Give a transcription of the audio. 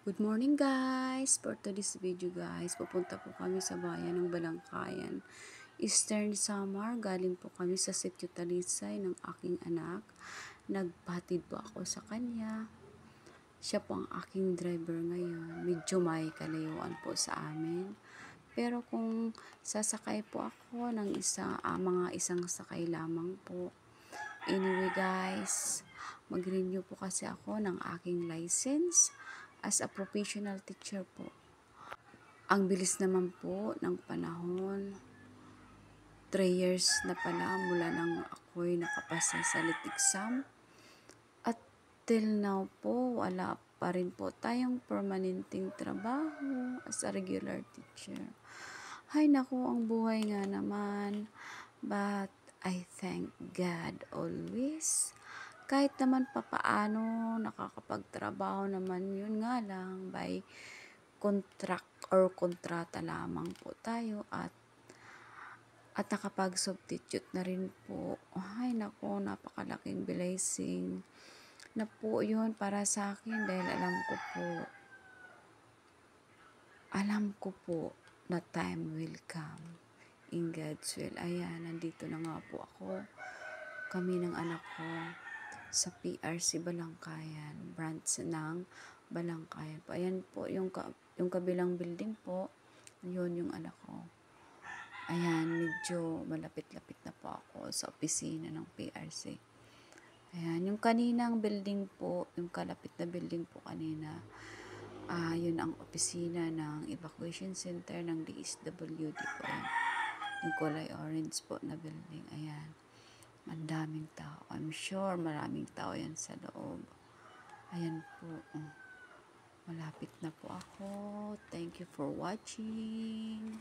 Good morning guys! For today's video guys, pupunta po kami sa bayan ng Balangkayan, Eastern Samar. Galing po kami sa Sitio Talisay ng aking anak. Nagpatid po ako sa kanya. Siya po ang aking driver ngayon. Medyo may kalayuan po sa amin. Pero kung sasakay po ako ng mga isang sakay lamang po. Anyway guys, mag-renew po kasi ako ng aking license as a professional teacher po. Ang bilis naman po ng panahon. 3 years na pala mula nang ako'y nakapasa sa lit exam. At till now po, wala pa rin po tayong permanenteng trabaho as a regular teacher. Hay naku, ang buhay nga naman. But I thank God always. Kahit naman papaano, nakakapagtrabaho naman, yun nga lang, by contract or kontrata lamang po tayo at nakapag-substitute na rin po. Ay nako, napakalaking blessing na po yun para sa akin dahil alam ko po na time will come in God's will. Ayan, nandito na nga po ako, kami ng anak ko sa PRC Balangkayan, branch ng Balangkayan po. Ayan po yung kabilang building po, yun yung anak ko. Ayan, medyo malapit-lapit na po ako sa opisina ng PRC. Ayan, yung kaninang building po, yung kalapit na building po kanina, yun ang opisina ng evacuation center ng DSWD po. Ayan, yung kulay orange po na building. Ayan, ang daming tao. I'm sure maraming tao yan sa loob. Ayan po. Malapit na po ako. Thank you for watching.